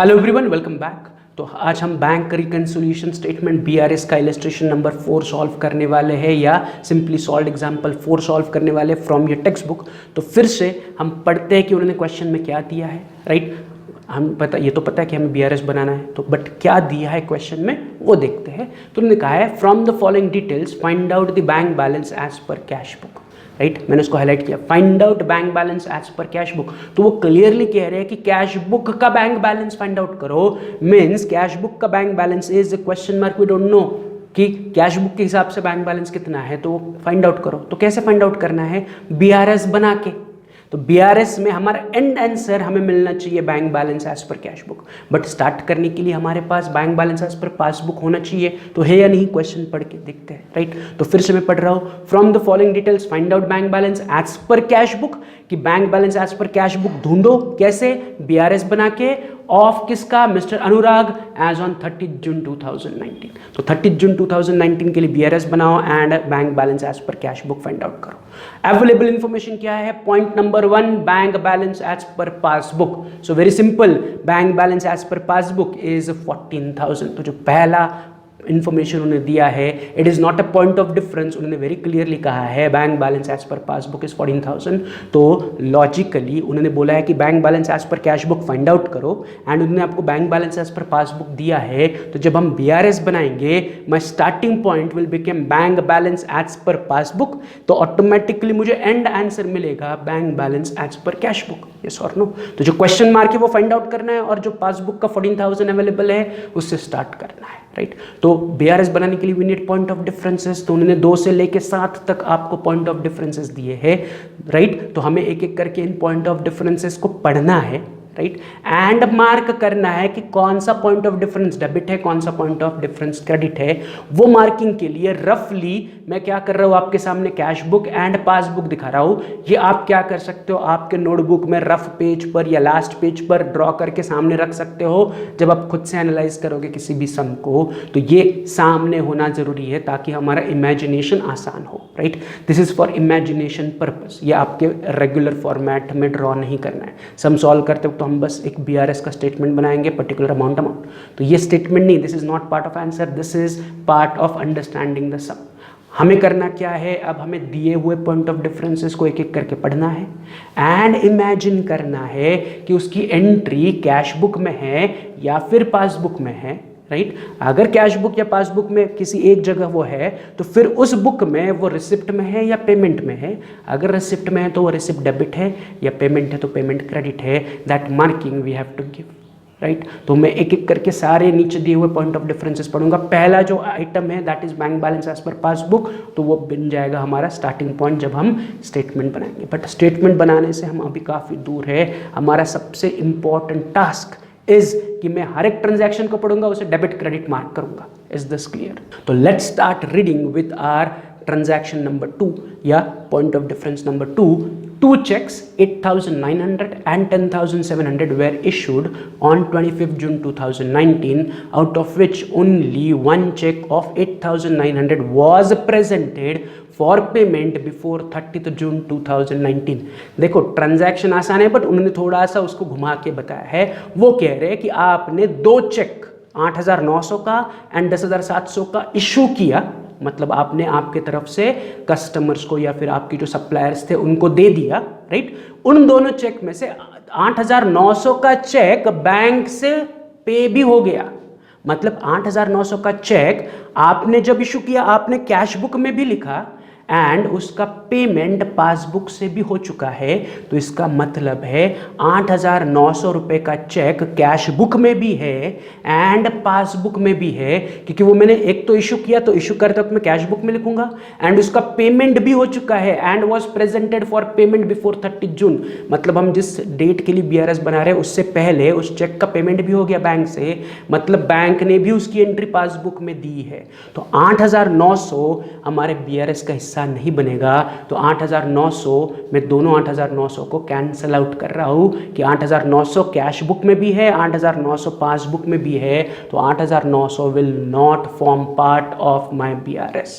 Hello everyone, welcome back. तो आज हम बैंक रिकन्सिलिएशन स्टेटमेंट बीआरएस का इलस्ट्रेशन नंबर 4 सॉल्व करने वाले हैं या सिंपली सॉल्व एग्जांपल 4 सॉल्व करने वाले फ्रॉम योर टेक्स्ट बुक। तो फिर से हम पढ़ते हैं कि उन्होंने क्वेश्चन में क्या दिया है, राइट। ये तो पता है कि हमें बीआरएस बनाना है, तो बट क्या दिया है क्वेश्चन में वो देखते हैं। तो उन्होंने कहा है from the following details find out the bank balance as per cash book, right. मैंने उसको हाईलाइट किया, find out bank balance as per cash book. तो वो क्लियरली कह रहे हैं कि कैश बुक का बैंक बैलेंस फाइंड आउट करो। मीन्स कैश बुक का bank balance is question mark, we don't know कि कैश बुक के हिसाब से बैंक बैलेंस कितना है, तो वो फाइंड आउट करो। तो कैसे फाइंड आउट करना है? बीआरएस बना के। तो बीआरएस में हमारा एंड आंसर हमें मिलना चाहिए bank balance as per cash book, but start करने के लिए हमारे पास bank balance as per passbook होना चाहिए। तो है या नहीं, क्वेश्चन पढ़ के देखते हैं, राइट। तो फिर से मैं पढ़ रहा हूँ, from the following details find out bank balance as per cash book, कि bank balance as per cash book ढूंढो। कैसे? बीआरएस बना के। ऑफ किसका? मिस्टर अनुराग एज ऑन 30 जून 2019। तो 30 जून 2019 के लिए बीआरएस बनाओ and bank balance as per cash book find out करो। अवेलेबल इंफॉर्मेशन क्या है? Point number 1, bank balance as per passbook. So very simple, bank balance as per passbook is 14,000। तो जो पहला इंफॉर्मेशन उन्होंने दिया है, it is not a point of difference. उन्होंने वेरी क्लियरली कहा है bank balance as per passbook is 14,000। तो लॉजिकली उन्होंने बोला है कि bank balance as per cash book find out करो एंड उन्होंने आपको bank balance as per passbook दिया है। तो जब हम बीआरएस बनाएंगे, my starting point will become bank balance as per passbook. तो ऑटोमेटिकली मुझे एंड आंसर मिलेगा bank balance as per cash book. Yes और नो? तो जो क्वेश्चन मार्क है वो फाइंड आउट करना है और जो पासबुक का 14,000 अवेलेबल है उससे स्टार्ट करना है, राइट। तो बीआरएस बनाने के लिए we need point of differences. तो उन्होंने 2 से लेके 7 तक आपको पॉइंट ऑफ डिफरेंसेस दिए हैं, राइट। तो हमें एक एक करके इन पॉइंट ऑफ डिफरेंसेस को पढ़ना है, राइट, एंड मार्क करना है कि कौन सा पॉइंट ऑफ डिफरेंस डेबिट है, कौन सा पॉइंट ऑफ डिफरेंस क्रेडिट है। वो मार्किंग के लिए रफली मैं क्या कर रहा हूँ, आपके सामने कैश बुक एंड पासबुक दिखा रहा हूँ। ये आप क्या कर सकते हो, आपके नोटबुक में रफ पेज पर या लास्ट पेज पर ड्रॉ करके सामने रख सकते हो। जब आप खुद से एनालाइज करोगे किसी भी सम को, तो ये सामने होना जरूरी है ताकि हमारा इमेजिनेशन आसान हो, right. This is for imagination purpose. ये आपके रेगुलर फॉर्मेट में ड्रॉ नहीं करना है। सम सॉल्व करते वक्त तो हम बस एक बीआरएस का स्टेटमेंट बनाएंगे, पर्टिकुलर अमाउंट। तो ये स्टेटमेंट नहीं, this is not part of answer, this is part of understanding the sum. हमें करना क्या है, अब हमें दिए हुए पॉइंट ऑफ डिफरेंसेस को एक एक करके पढ़ना है एंड इमेजिन करना है कि उसकी एंट्री कैश बुक में है या फिर पासबुक में है, राइट। अगर कैश बुक या पासबुक में किसी एक जगह वो है तो फिर उस बुक में वो रिसिप्ट में है या पेमेंट में है। अगर रिसिप्ट में है तो वो रिसिप्ट डेबिट है या पेमेंट है तो पेमेंट क्रेडिट है। That marking we have to give, right. तो मैं एक एक करके सारे नीचे दिए हुए पॉइंट ऑफ डिफरेंसेस पढ़ूंगा। पहला जो आइटम है that is bank balance as per passbook, तो वो बन जाएगा हमारा स्टार्टिंग पॉइंट जब हम स्टेटमेंट बनाएंगे। बट स्टेटमेंट बनाने से हम अभी काफ़ी दूर है। हमारा सबसे इंपॉर्टेंट टास्क इज कि मैं हर एक ट्रांजैक्शन को पढ़ूंगा, उसे डेबिट क्रेडिट मार्क करूंगा। Is this clear? तो let's start reading with our transaction number 2 या point of difference number 2. 2 checks 8,900 and 10,700 were issued on 25th June 2019, out of which only one check of 8,900 was presented for payment before 30th June 2019. देखो transaction आसान है but उन्होंने थोड़ा सा उसको घुमा के बताया है। वो कह रहे हैं कि आपने 2 चेक 8,900 का एंड 10,700 का इशू किया, मतलब आपने आपके तरफ से कस्टमर्स को या फिर आपकी जो सप्लायर्स थे उनको दे दिया, राइट। उन दोनों चेक में से 8,900 का चेक बैंक से पे भी हो गया। मतलब 8,900 का चेक आपने जब इशू किया आपने कैश बुक में भी लिखा एंड उसका पेमेंट पासबुक से भी हो चुका है। तो इसका मतलब है 8,900 रुपये का चेक कैश बुक में भी है एंड पासबुक में भी है, क्योंकि वो मैंने एक तो इशू किया, तो इशू करते वक्त मैं कैश बुक में लिखूंगा एंड उसका पेमेंट भी हो चुका है and was presented for payment before 30 जून। मतलब हम जिस डेट के लिए बीआरएस बना रहे हैं उससे पहले उस चेक का पेमेंट भी हो गया बैंक से, मतलब बैंक ने भी उसकी एंट्री पासबुक में दी है। तो 8,900 हमारे बीआरएस का हिस्सा नहीं बनेगा। तो 8,900 मैं दोनों 8,900 को कैंसल आउट कर रहा हूं कि 8,900 कैश बुक में भी है, 8,900 पासबुक में भी है। तो 8,900 will not form part of my BRS.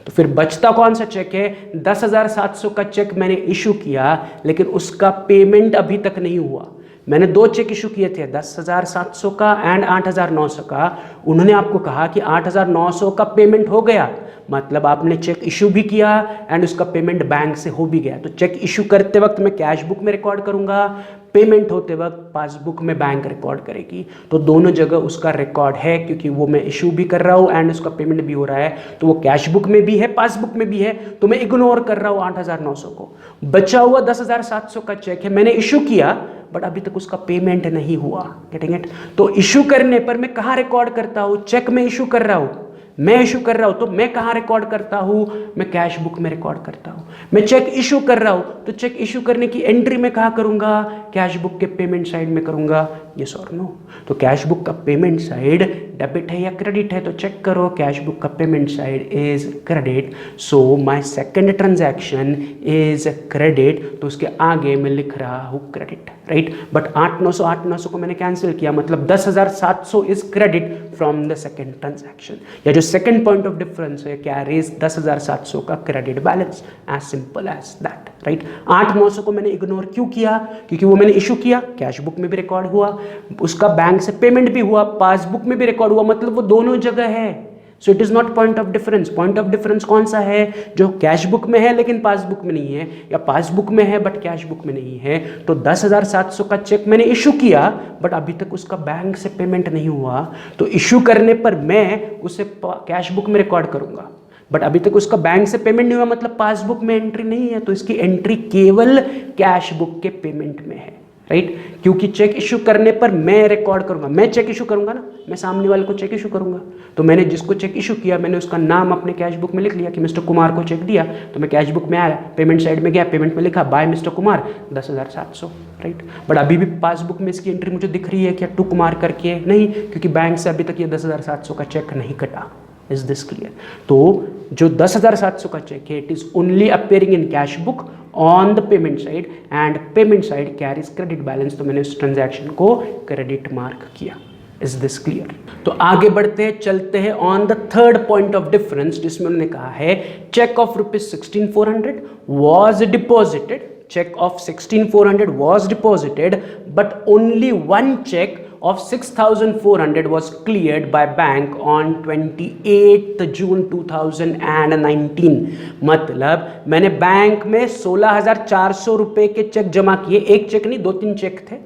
तो फिर बचता कौन सा चेक है? 10,700 का चेक मैंने इशू किया लेकिन उसका पेमेंट अभी तक नहीं हुआ। मैंने 2 चेक इशू किए थे, 10,700 का एंड 8,900 का। उन्होंने आपको कहा कि 8,900 का पेमेंट हो गया, मतलब आपने चेक इशू भी किया एंड उसका पेमेंट बैंक से हो भी गया। तो चेक इशू करते वक्त मैं कैश बुक में रिकॉर्ड करूंगा, पेमेंट होते वक्त पासबुक में बैंक रिकॉर्ड करेगी। तो दोनों जगह उसका रिकॉर्ड है, क्योंकि वो मैं इशू भी कर रहा हूँ एंड उसका पेमेंट भी हो रहा है। तो वो कैश बुक में भी है, पासबुक में भी है। तो मैं इग्नोर कर रहा हूँ 8,900 को। बचा हुआ 10,700 का चेक है, मैंने इशू किया बट अभी तक उसका पेमेंट नहीं हुआ। Getting it? तो इशू करने पर मैं कहाँ रिकॉर्ड करता हूँ? चेक में इशू कर रहा हूँ, मैं इशू कर रहा हूं तो मैं कहां रिकॉर्ड करता हूं? मैं कैश बुक में रिकॉर्ड करता हूं। मैं चेक इशू कर रहा हूं तो चेक इशू करने की एंट्री में कहां करूंगा? कैश बुक के पेमेंट साइड में करूंगा। यस और नो? तो कैश बुक का पेमेंट साइड डेबिट है या क्रेडिट है? तो चेक करो, कैश बुक का payment side is credit, so my second transaction is credit. तो उसके आगे मैं लिख रहा हूं क्रेडिट, राइट? बट 8,900 को मैंने कैंसिल किया, मतलब 10,700 is credit from the second transaction. या जो सेकंड पॉइंट ऑफ डिफरेंस है, कैरीज 10,700 का credit balance, as simple as that, right? 8,900 को मैंने इग्नोर क्यों किया? क्योंकि वो मैंने इशू किया, कैश बुक में भी रिकॉर्ड हुआ, उसका बैंक से पेमेंट भी हुआ, पासबुक में भी रिकॉर्ड हुआ, मतलब वो दोनों जगह है। सो it is not point of difference. Point of difference कौन सा है? जो कैश बुक में है लेकिन पासबुक में नहीं है, या पासबुक में है बट कैश बुक में नहीं है। तो 10,700 का चेक मैंने इशू किया बट अभी तक उसका बैंक से पेमेंट नहीं हुआ। तो इशू करने पर मैं उसे कैश बुक में रिकॉर्ड करूंगा, बट अभी तक उसका बैंक से पेमेंट नहीं हुआ, मतलब पासबुक में एंट्री नहीं है। तो इसकी एंट्री केवल कैश बुक के पेमेंट में है, राइट? क्योंकि चेक इशू करने पर मैं रिकॉर्ड करूंगा, मैं चेक इशू करूंगा ना, मैं सामने वाले को चेक इशू करूंगा। तो मैंने जिसको चेक इशू किया मैंने उसका नाम अपने कैश बुक में लिख लिया कि मिस्टर कुमार को चेक दिया। तो मैं कैश बुक में आया, पेमेंट साइड में गया, पेमेंट में लिखा by Mister Kumar 10,700, right? But अभी भी पासबुक में इसकी एंट्री मुझे दिख रही है क्या? टू कुमार करके नहीं, क्योंकि बैंक से अभी तक ये 10,700 का चेक नहीं कटा। Is this clear? तो जो 10,700 का चेक है, it is only appearing in cash book on the payment side and payment side carries credit balance. तो मैंने उस ट्रांजैक्शन को क्रेडिट मार्क किया। Is this clear? तो आगे बढ़ते हैं, चलते हैं on the third point of difference, जिसमें उन्होंने कहा है cheque of ₹16,400 was deposited, check of 16,400 was deposited, but only one check of 6,400 was cleared by bank on 28th June 2019। मतलब मैंने बैंक में 16,400 रुपए के चेक जमा किए, एक चेक नहीं 2-3 चेक थे,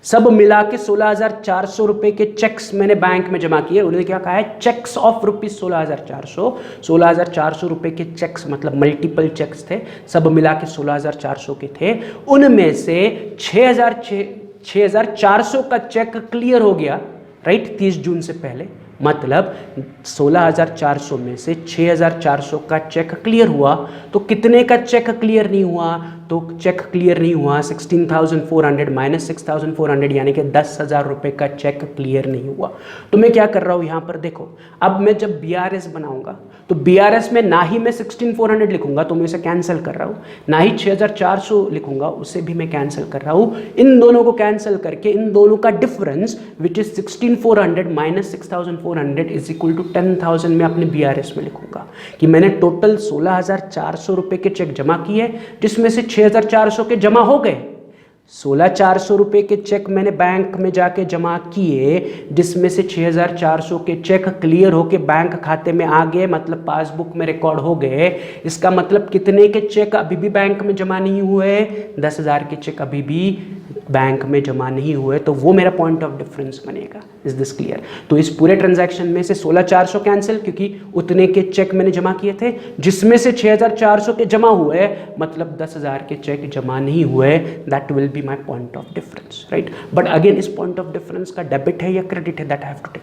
सब मिला के 16,400 रुपए के चेक्स मैंने बैंक में जमा किए। उन्होंने क्या कहा है? चेक्स ऑफ ₹16,400, 16,400 रुपए के चेक्स, मतलब मल्टीपल चेक्स थे, सब मिला के 16,400 के थे। उनमें से 6,400 का चेक क्लियर हो गया, राइट? 30 जून से पहले, मतलब 16,400 में से 6,400 का चेक क्लियर हुआ। तो कितने का चेक क्लियर नहीं हुआ? तो चेक क्लियर नहीं हुआ 16,400 माइनस 6,400, यानी कि 10,000 रुपये का चेक क्लियर नहीं हुआ। तो मैं क्या कर रहा हूँ यहाँ पर देखो, अब मैं जब BRS बनाऊंगा तो BRS में ना ही मैं 16,400 लिखूंगा, तो मैं इसे कैंसिल कर रहा हूँ, ना ही 6,400 लिखूंगा, उसे भी मैं कैंसिल कर रहा हूँ। इन दोनों को कैंसिल करके इन दोनों का difference which is 16,400 minus 6,400 is equal to 10,000 में अपने BRS में लिखूंगा कि मैंने टोटल 16,400 रुपये के चेक जमा किए, जिसमें से 6,400 के जमा हो गए। 16,400 रुपये के चेक मैंने बैंक में जाके जमा किए, जिसमें से 6,400 के चेक क्लियर होके बैंक खाते में आ गए, मतलब पासबुक में रिकॉर्ड हो गए। इसका मतलब कितने के चेक अभी भी बैंक में जमा नहीं हुए? 10,000 के चेक अभी भी बैंक में जमा नहीं हुए। तो वो मेरा पॉइंट ऑफ डिफरेंस बनेगा। Is this clear? तो इस पूरे ट्रांजैक्शन में से 16,400 कैंसिल, क्योंकि उतने के चेक मैंने जमा किए थे, जिसमें से 6,400 के जमा हुए, मतलब 10,000 के चेक जमा नहीं हुए। That will be my point of difference, right? But again इस पॉइंट ऑफ डिफरेंस का डेबिट है या क्रेडिट है, that I have to take.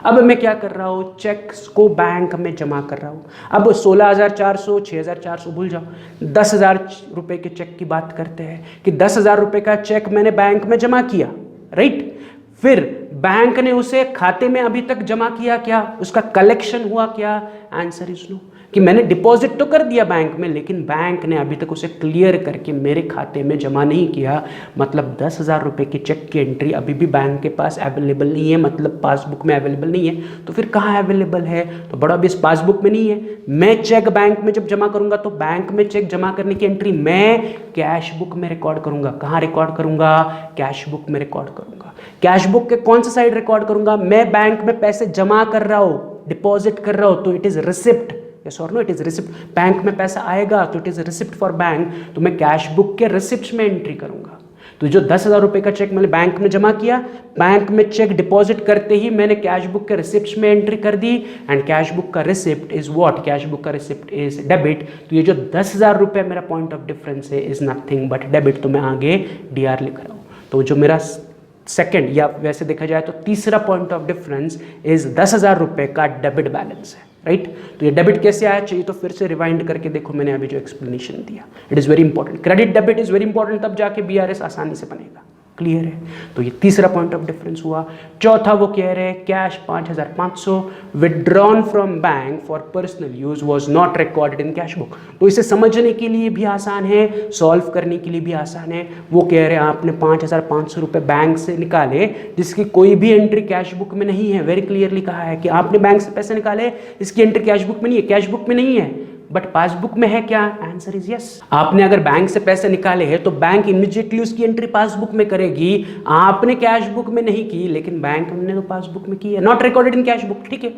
अब मैं क्या कर रहा हूँ? चेक्स को बैंक में जमा कर रहा हूँ। अब 16,400 6,400 भूल जाओ, 10,000 रुपये के चेक की बात करते हैं कि 10,000 रुपये का चेक मैंने बैंक में जमा किया, राइट? फिर बैंक ने उसे खाते में अभी तक जमा किया क्या? उसका कलेक्शन हुआ क्या? Answer is no. कि मैंने डिपॉजिट तो कर दिया बैंक में, लेकिन बैंक ने अभी तक उसे क्लियर करके मेरे खाते में जमा नहीं किया। मतलब 10,000 रुपये के चेक की एंट्री अभी भी बैंक के पास अवेलेबल नहीं है, मतलब पासबुक में अवेलेबल नहीं है। तो फिर कहाँ अवेलेबल है? तो बड़ा ऑब्वियस, पासबुक में नहीं है। मैं चेक बैंक में जब जमा करूंगा तो बैंक में चेक जमा करने की एंट्री मैं कैश बुक में रिकॉर्ड करूंगा। कहाँ रिकॉर्ड करूंगा? कैश बुक में रिकॉर्ड करूंगा। कैश बुक के कौन सा साइड रिकॉर्ड करूंगा? मैं बैंक में पैसे जमा कर रहा हूं, डिपॉजिट कर रहा हूं, तो इट इज रिसिप्ट। यस और no, it is receipt. Bank में पैसा आएगा तो it is receipt for bank, तो मैं कैश बुक के रिसिप्ट में एंट्री करूंगा। तो जो 10,000 रुपए का चेक मैंने बैंक में जमा किया, बैंक में चेक डिपॉजिट करते ही मैंने कैश बुक के रिसिप्ट में एंट्री कर दी। एंड कैश बुक का receipt is what? Cash book का रिसिप्ट इज डेबिट। तो ये जो 10,000 रुपए मेरा पॉइंट ऑफ डिफरेंस है इज नथिंग बट डेबिट। तो मैं आगे डीआर लिख रहा हूं। तो जो मेरा सेकंड, या वैसे देखा जाए तो तीसरा पॉइंट ऑफ डिफरेंस इज 10,000 रुपए का डेबिट बैलेंस है, राइट। तो ये डेबिट कैसे आया चाहिए, तो फिर से रिवाइंड करके देखो मैंने अभी जो एक्सप्लेनेशन दिया। It is very important, credit debit is very important, तब जाके बीआरएस आसानी से बनेगा। क्लियर है? तो ये तीसरा पॉइंट ऑफ डिफरेंस हुआ। चौथा वो कह रहे हैं cash 5,500 withdrawn from bank for personal use was not recorded in cash book. तो इसे समझने के लिए भी आसान है, सॉल्व करने के लिए भी आसान है। वो कह रहे हैं आपने 5,500 रुपए बैंक से निकाले जिसकी कोई भी एंट्री कैश बुक में नहीं है। वेरी क्लियरली कहा है कि आपने बैंक से पैसे निकाले, इसकी एंट्री कैश बुक में नहीं है, कैश बुक में नहीं है, बट पासबुक में है क्या? Answer is yes. आपने अगर बैंक से पैसे निकाले हैं तो बैंक इमीडिएटली उसकी एंट्री पासबुक में करेगी। आपने कैश बुक में नहीं की, लेकिन बैंक ने तो पासबुक में की है। Not recorded in cash book, ठीक है,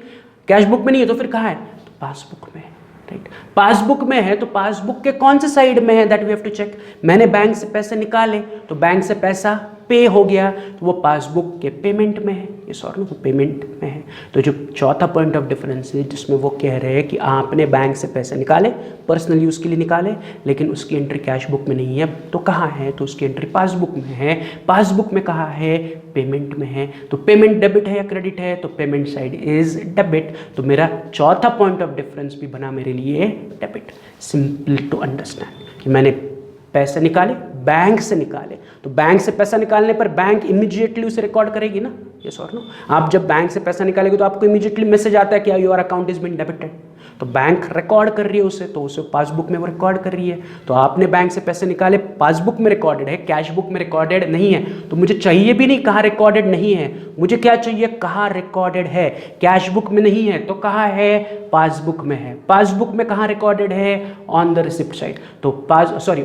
कैश बुक में नहीं है तो फिर कहाँ है? तो पासबुक में है, राइट। पासबुक में है तो पासबुक के कौन से साइड में है, that we have to check. मैंने बैंक से पैसे निकाले तो बैंक से पैसा पे हो गया, तो वो पासबुक के पेमेंट में है, ये सॉरी वो पेमेंट में है। तो जो चौथा पॉइंट ऑफ डिफरेंस है जिसमें वो कह रहे हैं कि आपने बैंक से पैसे निकाले, पर्सनल यूज़ के लिए निकाले, लेकिन उसकी एंट्री कैश बुक में नहीं है, तो कहाँ है? तो उसकी एंट्री पासबुक में है। पासबुक में कहाँ है? पेमेंट में है। तो पेमेंट डेबिट है या क्रेडिट है? तो पेमेंट साइड इज डेबिट। तो मेरा चौथा पॉइंट ऑफ डिफरेंस भी बना मेरे लिए डेबिट। सिंपल टू अंडरस्टैंड कि मैंने पैसे निकाले, बैंक से निकाले, तो बैंक से पैसा निकालने पर बैंक इमीडिएटली उसे रिकॉर्ड करेगी ना, यस और नो। आप जब बैंक से पैसा निकालेंगे तो आपको इमीडिएटली मैसेज आता है कि your account is been debited. तो बैंक रिकॉर्ड कर रही है उसे, तो उसे पासबुक में वो रिकॉर्ड कर रही है। तो आपने बैंक से पैसे निकाले, पासबुक में रिकॉर्डेड है, कैश बुक में रिकॉर्डेड नहीं है। तो मुझे चाहिए भी नहीं कहाँ रिकॉर्डेड नहीं है, मुझे क्या चाहिए? कहाँ रिकॉर्डेड है। कैश बुक में नहीं है तो कहाँ है? पासबुक में है। पासबुक में कहाँ रिकॉर्डेड है? ऑन द रिसिप्ट साइड, तो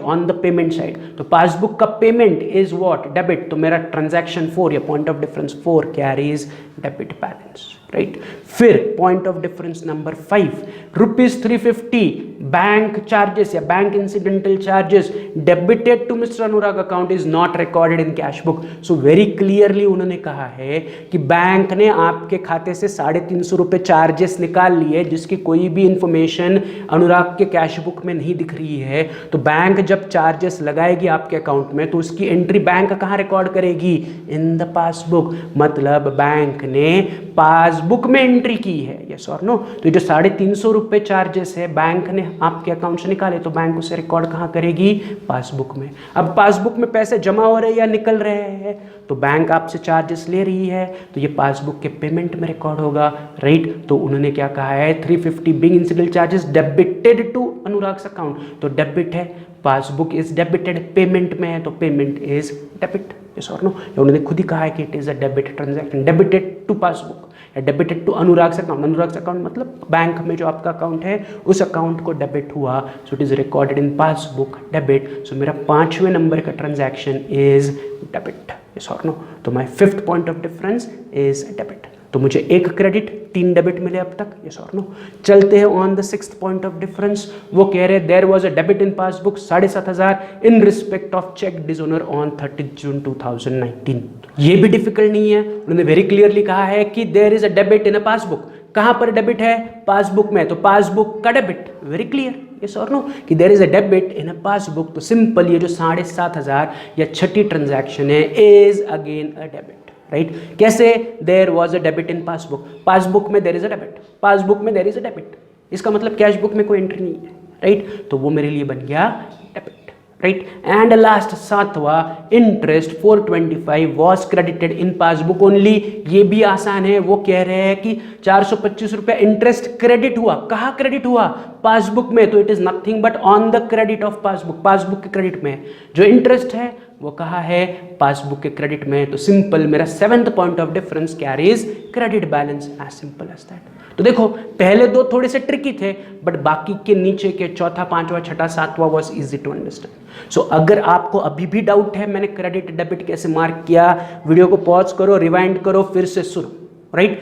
ऑन द पेमेंट साइड। तो पासबुक का पेमेंट इज व्हाट? डेबिट। तो मेरा ट्रांजैक्शन 4 या point of difference 4 carries debit balance, right. फिर point of difference number 5, ₹350 bank charges या bank incidental charges debited to mister Anurag account is not recorded in cash book. So very clearly उन्होंने कहा है कि bank ने आपके खाते से 350 रुपए चार्जेस निकाल लिए जिसकी कोई भी इंफॉर्मेशन अनुराग के कैश बुक में नहीं दिख रही है। तो बैंक जब चार्जेस लगाएगी आपके अकाउंट में तो उसकी एंट्री बैंक कहाँ रिकॉर्ड करेगी? In the passbook. मतलब बैंक ने पासबुक में एंट्री की है, यस और नो। तो जो 350 रुपए चार्जेस है बैंक ने आपके अकाउंट से निकाले तो बैंक उसे रिकॉर्ड कहाँ करेगी? पासबुक में। अब पासबुक में पैसे जमा हो रहे हैं या निकल रहे हैं, तो बैंक आपसे चार्जेस ले रही है तो ये पासबुक के पेमेंट में रिकॉर्ड होगा, राइट। तो उन्होंने क्या कहा है? 350 big incidental charges debited to Anurag's account. तो डेबिट है, पासबुक इज डेबिटेड, पेमेंट में है तो पेमेंट इज डेबिट, यस और नो। उन्होंने खुद ही कहा है कि it is a debit transaction, debited to passbook या debited to Anurag's account. Anurag's account मतलब बैंक में जो आपका अकाउंट है उस अकाउंट को डेबिट हुआ, so it is recorded in passbook debit. So मेरा 5वें नंबर का ट्रांजैक्शन इज डेबिट, यस और नो। तो my 5th point of difference is debit. तो मुझे 1 क्रेडिट 3 डेबिट मिले अब तक, यस और नो। चलते हैं on the 6th point of difference. वो कह रहे there was a debit in passbook 7,500 in respect of cheque dishonour on 30 जून 2019। ये भी डिफिकल्ट नहीं है, उन्होंने वेरी क्लियरली कहा है कि there is a debit in a passbook. कहां पर डेबिट है? पासबुक में, तो पासबुक का डेबिट, वेरी क्लियर, यस और नो, कि there is a debit in a passbook. तो सिंपल ये जो 7,500 या छठी ट्रांजैक्शन है is again a debit, right. कैसे? There was a debit in passbook, passbook में there is a debit, passbook में देयर इज अ डेबिट, इसका मतलब कैश बुक में कोई एंट्री नहीं है, राइट। तो वो मेरे लिए बन गया डेबिट, राइट। एंड लास्ट सातवां, interest 425 was credited in passbook only. ये भी आसान है, वो कह रहे हैं कि 425 रुपया इंटरेस्ट क्रेडिट हुआ। कहाँ क्रेडिट हुआ? पासबुक में। तो it is nothing but on the credit of passbook, passbook के क्रेडिट में। जो इंटरेस्ट है वो कहाँ है? पासबुक के क्रेडिट में। तो सिंपल, मेरा 7th point of difference carries credit balance, as simple as that. तो देखो पहले दो थोड़े से ट्रिकी थे, बट बाकी के नीचे के चौथा, पांचवा, छठा, सातवां was easy to understand. So अगर आपको अभी भी डाउट है मैंने क्रेडिट डेबिट कैसे मार्क किया, वीडियो को पॉज करो, रिवाइंड करो, फिर से सुनो, right.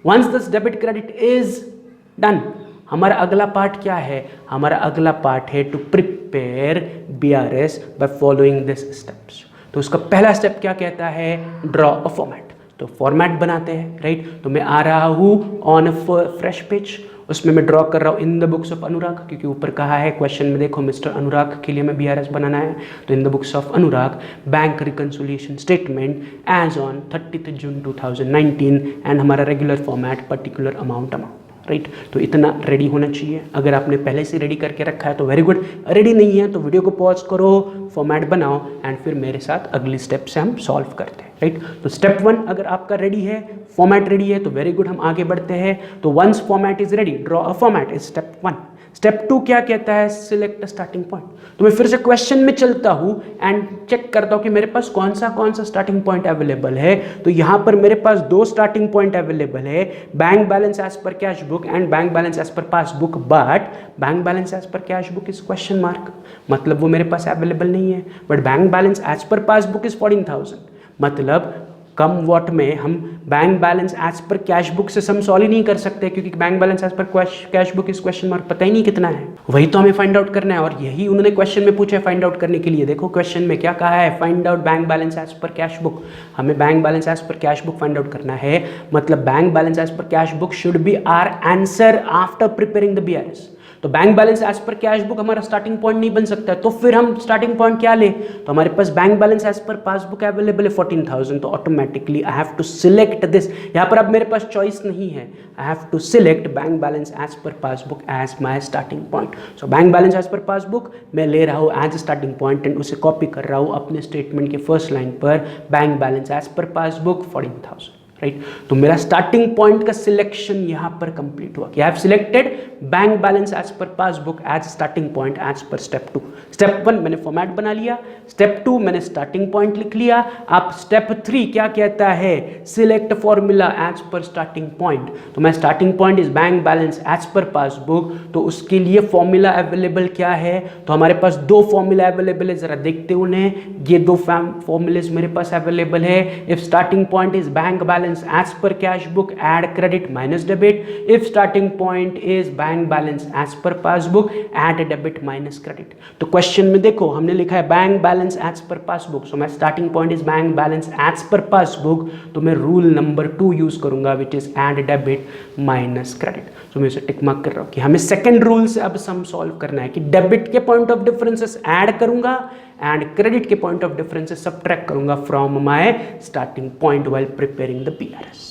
Once this debit credit is done, हमारा अगला पार्ट क्या है? हमारा अगला पार्ट है to prepare BRS by following this steps. तो उसका पहला स्टेप क्या कहता है? Draw a format. तो फॉर्मेट बनाते हैं, राइट। तो मैं आ रहा हूँ ऑन अ फ्रेश पेज, उसमें मैं ड्रॉ कर रहा हूँ इन द बुक्स ऑफ अनुराग, क्योंकि ऊपर कहा है क्वेश्चन में, देखो मिस्टर अनुराग के लिए मैं BRS बनाना है। तो in the books of Anurag bank reconciliation statement as on 30 June 2019 and हमारा regular format particular amount, right. तो इतना रेडी होना चाहिए। अगर आपने पहले से रेडी करके रखा है तो वेरी गुड, रेडी नहीं है तो वीडियो को पॉज करो, फॉर्मेट बनाओ एंड फिर मेरे साथ अगली स्टेप से हम सॉल्व करते हैं, राइट। तो स्टेप 1 अगर आपका रेडी है, फॉर्मेट रेडी है, तो वेरी गुड, हम आगे बढ़ते हैं। तो once format is ready, draw a format is step 1। Step 2 क्या कहता है? Select starting point. तो मैं फिर से क्वेश्चन में चलता हूं एंड चेक करता हूं कि मेरे पास कौन सा स्टार्टिंग पॉइंट अवेलेबल है। तो यहां पर मेरे पास 2 स्टार्टिंग पॉइंट अवेलेबल है, bank balance as per cash book and bank balance as per passbook. But bank balance as per cash book is question mark, मतलब वो मेरे पास अवेलेबल नहीं है। But bank balance as per passbook is 14,000, मतलब कम वॉट में हम bank balance as per cash book से सम सॉल्व ही नहीं कर सकते, क्योंकि bank balance as per cash book इस क्वेश्चन मार्क, पता ही नहीं कितना है। वही तो हमें फाइंड आउट करना है और यही उन्होंने क्वेश्चन में पूछा है फाइंड आउट करने के लिए। देखो क्वेश्चन में क्या कहा है, find out bank balance as per cash book. हमें bank balance as per cash book find out करना है, मतलब bank balance as per cash book should be our answer after preparing the BRS। तो bank balance as per cash book हमारा starting point नहीं बन सकता है, तो फिर हम स्टार्टिंग पॉइंट क्या ले? तो हमारे पास bank balance as per passbook available है 14,000, तो automatically I have to select this. यहाँ पर अब मेरे पास चॉइस नहीं है, I have to select bank balance as per passbook as my starting point. So bank balance as per passbook मैं ले रहा हूँ एज स्टार्टिंग पॉइंट एंड उसे कॉपी कर रहा हूँ अपने स्टेटमेंट के फर्स्ट लाइन पर, bank balance as per passbook 14,000, right. तो मेरा स्टार्टिंग पॉइंट का सिलेक्शन यहां पर कंप्लीट हुआ कि I have selected bank balance as per passbook as starting point as per step 2। Step 1 मैंने फॉर्मेट बना लिया, स्टेप 2 मैंने स्टार्टिंग पॉइंट लिख लिया। अब स्टेप 3 क्या कहता है? Select formula as per starting point. तो मैं starting point is bank balance as per passbook, तो उसके लिए फॉर्मूला अवेलेबल क्या है? तो हमारे पास 2 फॉर्मूला अवेलेबल है, जरा देखते उन्हें। ये 2 फॉर्मूलेज मेरे पास अवेलेबल है। If starting point is bank balance as per cash book, add credit minus debit. If starting point is bank balance as per passbook, add debit minus credit. तो question में देखो हमने लिखा है bank balance as per passbook, so मैं starting point is bank balance as per passbook, तो मैं rule number 2 use करूंगा which is add debit minus credit. तो मैं इसे टिक मार्क कर रहा हूं कि हमें सेकंड रूल से अब सम सॉल्व करना है कि डेबिट के पॉइंट ऑफ डिफरेंसेस ऐड करूंगा एंड क्रेडिट के पॉइंट ऑफ डिफरेंसेस सब्ट्रैक्ट करूंगा from my starting point while preparing the BRS।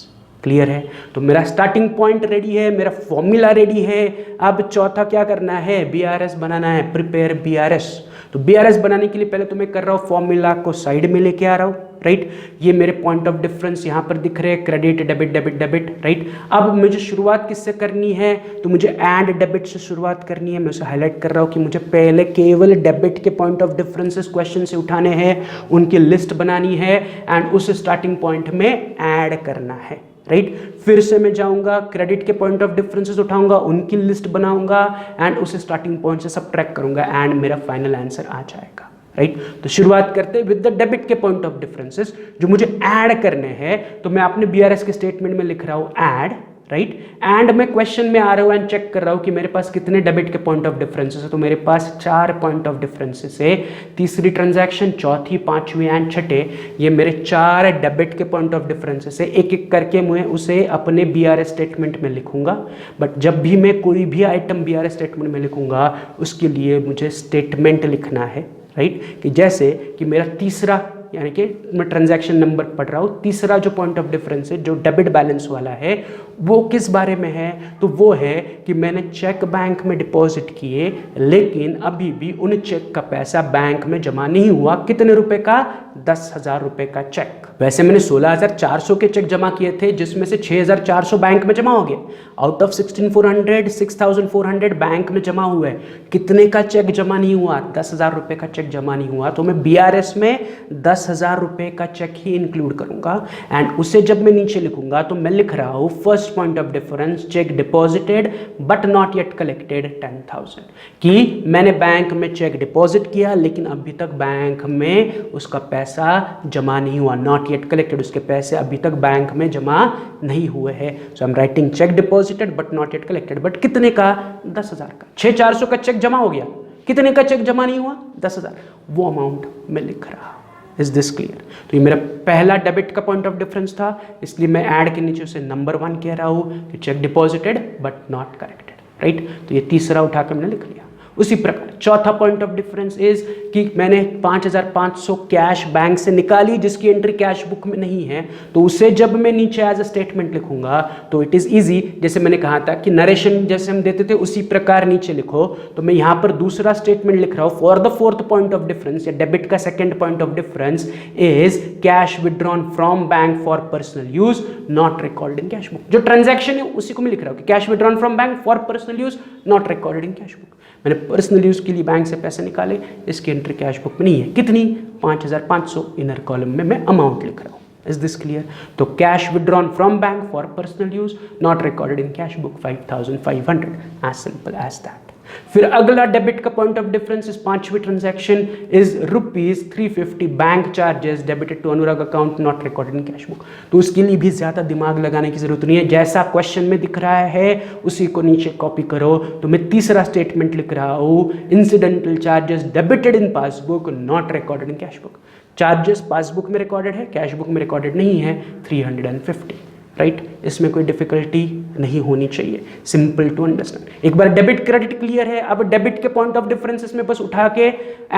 Clear है? तो मेरा स्टार्टिंग पॉइंट रेडी है, मेरा फॉर्मूला रेडी है। अब चौथा क्या करना है? BRS बनाना है, प्रिपेयर BRS। तो BRS बनाने के लिए पहले तो मैं कर रहा हूँ फॉर्मूला को साइड में लेके आ रहा हूँ, राइट। ये मेरे पॉइंट ऑफ डिफरेंस यहाँ पर दिख रहे हैं, credit debit debit debit, right. अब मुझे शुरुआत किससे करनी है? तो मुझे एंड डेबिट से शुरुआत करनी है। मैं उसे हाईलाइट कर रहा हूँ कि मुझे पहले केवल डेबिट के पॉइंट ऑफ डिफरेंसेस क्वेश्चन से उठाने हैं, उनकी लिस्ट बनानी है एंड उस स्टार्टिंग पॉइंट में ऐड करना है, राइट। फिर से मैं जाऊंगा क्रेडिट के पॉइंट ऑफ डिफरेंसेस उठाऊंगा, उनकी लिस्ट बनाऊंगा एंड उसे स्टार्टिंग पॉइंट से सबट्रैक्ट करूंगा एंड मेरा फाइनल आंसर आ जाएगा, राइट। तो शुरुआत करते हैं विद द डेबिट के पॉइंट ऑफ डिफरेंसेस जो मुझे ऐड करने हैं। तो मैं अपने BRS के स्टेटमेंट में लिख रहा हूं ऐड, राइट। एंड मैं क्वेश्चन में आ रहा हूं एंड चेक कर रहा हूं कि मेरे पास कितने डेबिट के पॉइंट ऑफ डिफरेंसेस है। तो मेरे पास 4 पॉइंट ऑफ डिफरेंसेस है, तीसरी ट्रांजैक्शन, चौथी, पांचवी एंड छठे, ये मेरे 4 डेबिट के पॉइंट ऑफ डिफरेंसेस है। एक एक करके मैं उसे अपने BRS स्टेटमेंट में लिखूंगा। बट जब भी मैं कोई भी आइटम BRS स्टेटमेंट में लिखूंगा उसके लिए मुझे स्टेटमेंट लिखना है, राइट। कि जैसे कि मेरा तीसरा, यानी कि मैं ट्रांजैक्शन नंबर पढ़ रहा हूँ, तीसरा जो पॉइंट ऑफ डिफरेंस है जो डेबिट बैलेंस वाला है वो किस बारे में है? तो वो है कि मैंने चेक बैंक में डिपॉजिट किए, लेकिन अभी भी उन चेक का पैसा बैंक में जमा नहीं हुआ। कितने रुपए का? 10,000 रुपए का चेक। वैसे मैंने 16,400 के चेक जमा किए थे, जिसमें से 6,400 बैंक में जमा हो गए। आउट ऑफ 16,400 6,400 बैंक में जमा हुए। कितने का चेक जमा नहीं हुआ? 10,000 रुपए का चेक जमा नहीं हुआ। तो मैं बीआरएस में 10,000 रुपए का चेक ही इंक्लूड करूंगा। एंड उसे जब मैं नीचे लिखूंगा तो मैं लिख रहा हूं first point of difference, check deposited but not yet collected 10,000, कि मैंने बैंक में चेक डिपॉजिट किया लेकिन अभी तक बैंक में उसका पैसा जमा नहीं हुआ। नॉट येट कलेक्टेड, उसके पैसे अभी तक बैंक में जमा नहीं हुए हैं। So I am writing cheque deposited but not yet collected. But कितने का? 10,000 का। 6,400 का चेक जमा हो गया, कितने का चेक जमा नहीं हुआ? 10,000। वो अमाउंट मैं लिख रहा हूं। Is this clear? तो ये मेरा पहला डेबिट का पॉइंट ऑफ डिफरेंस था, इसलिए मैं ऐड के नीचे उसे नंबर 1 कह रहा हूं कि check deposited but not corrected, right? तो ये तीसरा उठाकर मैंने लिख लिया। उसी प्रकार चौथा पॉइंट ऑफ डिफरेंस इज कि मैंने 5,500 कैश बैंक से निकाली जिसकी एंट्री कैश बुक में नहीं है, तो उसे जब मैं नीचे एज अ स्टेटमेंट लिखूंगा तो इट इज इजी। जैसे मैंने कहा था कि नरेशन जैसे हम देते थे उसी प्रकार नीचे लिखो, तो मैं यहां पर दूसरा स्टेटमेंट लिख रहा हूं। For the fourth point of difference या डेबिट का second point of difference is cash withdrawn from bank for personal use not recorded in cash book. जो ट्रांजैक्शन है उसी को मैं लिख रहा हूं कि cash withdrawn from bank for personal use not recorded in cash book. मैंने पर्सनल यूज के लिए बैंक से पैसे निकाले, इसकी एंट्री कैश बुक में नहीं है। कितनी? 5,500। इनर कॉलम में मैं अमाउंट लिख रहा हूं। Is this clear? तो cash withdrawn from bank for personal use not recorded in cash book 5,500, as simple as that. फिर अगला डेबिट का पॉइंट ऑफ डिफरेंस इस पांचवी transaction is ₹350 bank charges debited to Anurag account not recorded in cash book. तो उसके लिए भी ज्यादा दिमाग लगाने की जरूरत नहीं है, जैसा क्वेश्चन में दिख रहा है उसी को नीचे कॉपी करो। तो मैं तीसरा स्टेटमेंट लिख रहा हूं, incidental charges debited in passbook not recorded in cash book. Charges passbook में रिकॉर्डेड है, कैश बुक में रिकॉर्डेड नहीं है, 350, राइट? इसमें कोई डिफिकल्टी नहीं होनी चाहिए, सिंपल टू अंडरस्टैंड। एक बार डेबिट क्रेडिट क्लियर है। अब डेबिट के पॉइंट ऑफ डिफरेंस में बस उठा के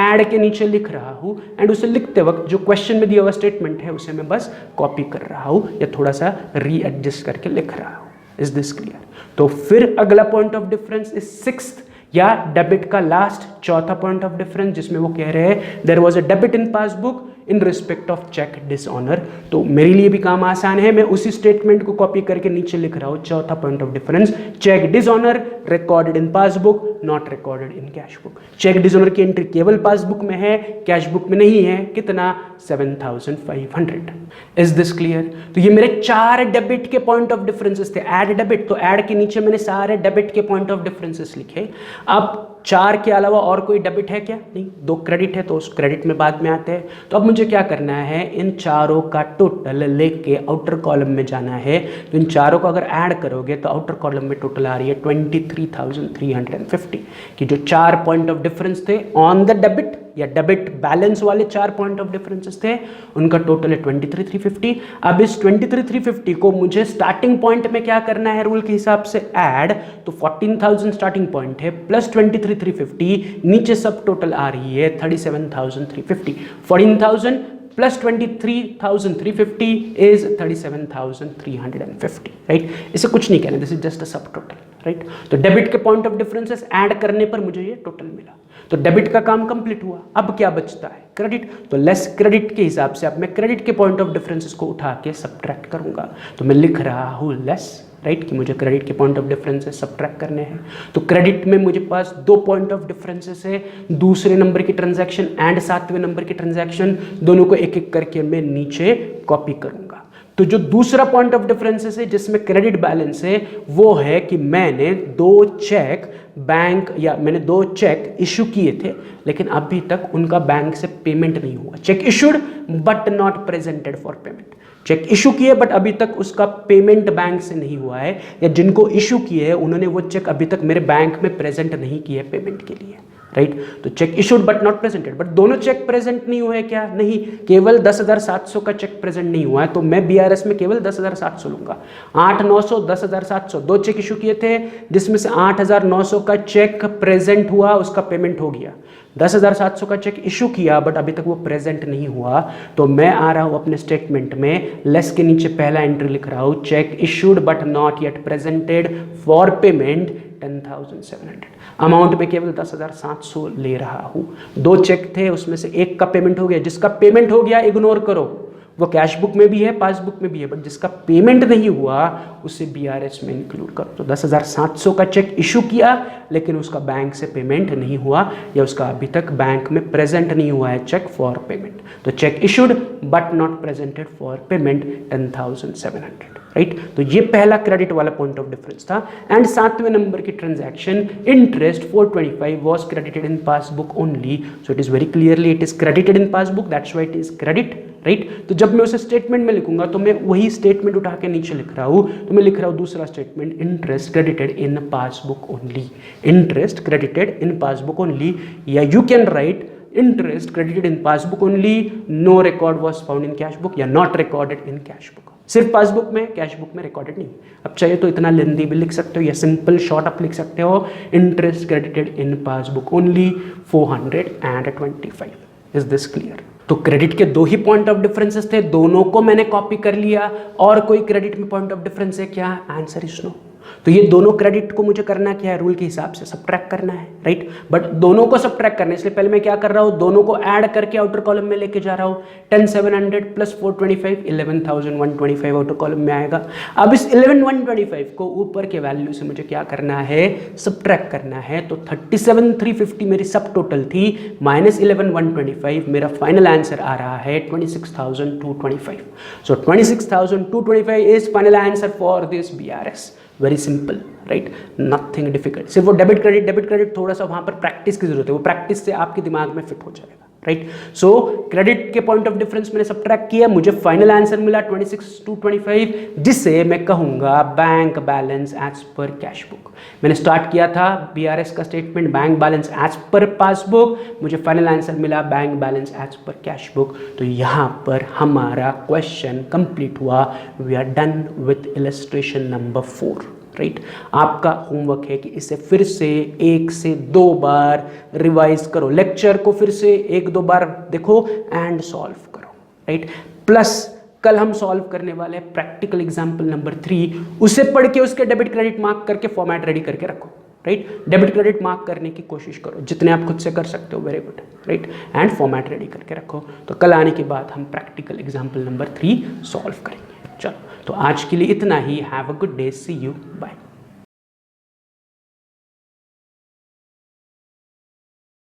ऐड के नीचे लिख रहा हूं, एंड उसे लिखते वक्त जो क्वेश्चन में दिया हुआ स्टेटमेंट है उसे मैं बस कॉपी कर रहा हूं या थोड़ा सा रीएडजस्ट करके लिख रहा हूं। Is this clear? तो फिर अगला point of difference is sixth या डेबिट का लास्ट चौथा पॉइंट ऑफ डिफरेंस, जिसमें वो कह रहे हैं there was a debit in passbook in respect of cheque dishonour. तो मेरे लिए भी काम आसान है, मैं उसी स्टेटमेंट को कॉपी करके नीचे लिख रहा हूं। चौथा point of difference, cheque dishonour recorded in passbook not recorded in cash book. Cheque dishonour की एंट्री केवल पासबुक में है, कैश बुक में नहीं है। कितना? 7,500। Is this clear? तो ये मेरे 4 डेबिट के पॉइंट ऑफ डिफरेंसेस थे। ऐड डेबिट, तो ऐड के नीचे मैंने सारे डेबिट के पॉइंट ऑफ डिफरेंसेस लिखे। अब 4 के अलावा और कोई डेबिट है क्या? नहीं। 2 क्रेडिट है तो उस क्रेडिट में बाद में आते हैं। तो अब मुझे क्या करना है, इन चारों का टोटल लेके आउटर कॉलम में जाना है। तो इन चारों को अगर ऐड करोगे तो आउटर कॉलम में टोटल आ रही है 23,350, कि जो 4 पॉइंट ऑफ डिफरेंस थे ऑन द डेबिट या डेबिट बैलेंस वाले 4 पॉइंट ऑफ डिफरेंसेस थे, उनका टोटल है 23,350। अब इस 23,350 को मुझे स्टार्टिंग पॉइंट में क्या करना है रूल के हिसाब से ऐड। तो 14,000 स्टार्टिंग पॉइंट है प्लस 23,350, नीचे सब टोटल आ रही है 37,350। 14,000 प्लस 23,350 इज 37,350, राइट? इसे कुछ नहीं कहना, दिस इज जस्ट अ सब टोटल, राइट? तो डेबिट के पॉइंट ऑफ डिफरेंसेस ऐड करने पर मुझे ये टोटल मिला। तो डेबिट का काम कंप्लीट हुआ। अब क्या बचता है? क्रेडिट। तो लेस क्रेडिट के हिसाब से अब मैं क्रेडिट के पॉइंट ऑफ डिफरेंसेस को उठा के सब्ट्रैक्ट करूंगा। तो मैं लिख रहा हूं लेस, राइट, कि मुझे क्रेडिट के पॉइंट ऑफ डिफरेंसेस सब्ट्रैक्ट करने हैं। तो क्रेडिट में मुझे पास 2 पॉइंट ऑफ डिफरेंसेस है, दूसरे नंबर की ट्रांजैक्शन एंड 7वें नंबर की ट्रांजैक्शन, दोनों को एक एक करके मैं नीचे कॉपी करूंगा। तो जो दूसरा पॉइंट ऑफ डिफरेंसेस है जिसमें क्रेडिट बैलेंस है वो है कि मैंने 2 चेक बैंक या मैंने 2 चेक इशू किए थे, लेकिन अभी तक उनका बैंक से पेमेंट नहीं हुआ। Cheque issued but not presented for payment. Cheque issue किए बट अभी तक उसका पेमेंट बैंक से नहीं हुआ है, या जिनको इशू किए हैं उन्होंने वो चेक अभी तक मेरे बैंक में प्रेजेंट नहीं किए पेमेंट के लिए। राइट। तो check issued but not presented, but दोनों चेक प्रेजेंट नहीं हुए क्या? नहीं, केवल 10,700 का चेक प्रेजेंट नहीं हुआ है, तो मैं बीआरएस में केवल 10,700 लूंगा। 8,900, 10,700, दो चेक इशू किए थे जिसमें से 8,900 का चेक प्रेजेंट हुआ, उसका पेमेंट हो गया। 10,700 का चेक इशू किया बट अभी तक वो प्रेजेंट नहीं हुआ, तो मैं आ रहा हूं अपने स्टेटमेंट में, लेस के नीचे पहला एंट्री लिख रहा हूं, check issued but not yet presented for payment 10,700। Amount में केवल 10,700 ले रहा हूं। दो चेक थे, उसमें से एक का पेमेंट हो गया, जिसका पेमेंट हो गया इग्नोर करो, वो कैश बुक में भी है, पासबुक में भी है, बट जिसका पेमेंट नहीं हुआ उसे बीआरएस में इंक्लूड करो। तो 10,700 का चेक इशू किया लेकिन उसका बैंक से पेमेंट नहीं हुआ, या उसका अभी तक बैंक में प्रेजेंट नहीं हुआ है चेक फॉर पेमेंट, तो check issued but not presented for payment 10,700, right. तो ये पहला क्रेडिट वाला पॉइंट ऑफ डिफरेंस था। एंड 7वें नंबर की transaction, interest 425 was credited in passbook only, so it is very clearly it is credited in passbook, that's why it is credit, right. तो जब मैं उसे स्टेटमेंट में लिखूंगा तो मैं वही स्टेटमेंट उठा के नीचे लिख रहा हूं, तो मैं लिख रहा हूं दूसरा statement, interest credited in passbook only, interest credited in passbook only, या you can write interest credited in passbook only, no record was found in cash book, या not recorded in cash book. सिर्फ passbook में, cash book में recorded नहीं। अब चाहिए तो इतना लेंदी भी लिख सकते हो या सिंपल शॉर्ट अप लिख सकते हो, interest credited in passbook only 425। Is this clear? तो क्रेडिट के दो ही पॉइंट ऑफ डिफरेंसेस थे, दोनों को मैंने कॉपी कर लिया। और कोई क्रेडिट में पॉइंट ऑफ डिफरेंस है क्या? Answer is no. तो ये दोनों क्रेडिट को मुझे करना क्या है? रूल के हिसाब से सबट्रैक्ट करना है, राइट। बट दोनों को सबट्रैक्ट करना है, इसलिए पहले मैं क्या कर रहा हूं, दोनों को ऐड करके आउटर कॉलम में लेके जा रहा हूं। 10,700 प्लस 425, 11,125 आउटर कॉलम में आएगा। अब इस 11,125 को ऊपर के वैल्यू से मुझे क्या करना है? सबट्रैक्ट करना है। तो 37,350 मेरी सब टोटल थी, माइनस 11,125 मेरा फाइनल आंसर आ रहा है 26,225। सो 26,225 is final answer for this BRS. Very simple, right, nothing difficult. सिर्फ वो डेबिट क्रेडिट थोड़ा सा वहां पर प्रैक्टिस की जरूरत है, वो प्रैक्टिस से आपके दिमाग में फिट हो जाएगा, राइट। सो क्रेडिट के पॉइंट ऑफ डिफरेंस मैंने सबट्रैक्ट किया, मुझे फाइनल आंसर मिला 26,225, जिससे मैं कहूंगा bank balance as per cash book. मैंने स्टार्ट किया था बीआरएस का statement bank balance as per passbook, मुझे फाइनल आंसर मिला bank balance as per cash book. तो यहाँ पर हमारा क्वेश्चन कंप्लीट हुआ। We are done with illustration number 4, right. आपका होमवर्क है कि इसे फिर से 1 से 2 बार रिवाइज करो, लेक्चर को फिर से 1-2 बार देखो एंड सॉल्व करो, राइट। प्लस कल हम सॉल्व करने वाले हैं प्रैक्टिकल एग्जाम्पल नंबर 3, उसे पढ़ के उसके डेबिट क्रेडिट मार्क करके फॉर्मेट रेडी करके रखो, राइट। डेबिट क्रेडिट मार्क करने की कोशिश करो, जितने आप खुद से कर सकते हो, very good, right. And format ready करके रखो। तो कल आने के बाद हम प्रैक्टिकल एग्जाम्पल नंबर 3 सॉल्व करेंगे। चलो, तो आज के लिए इतना ही। Have a good day, see you, bye.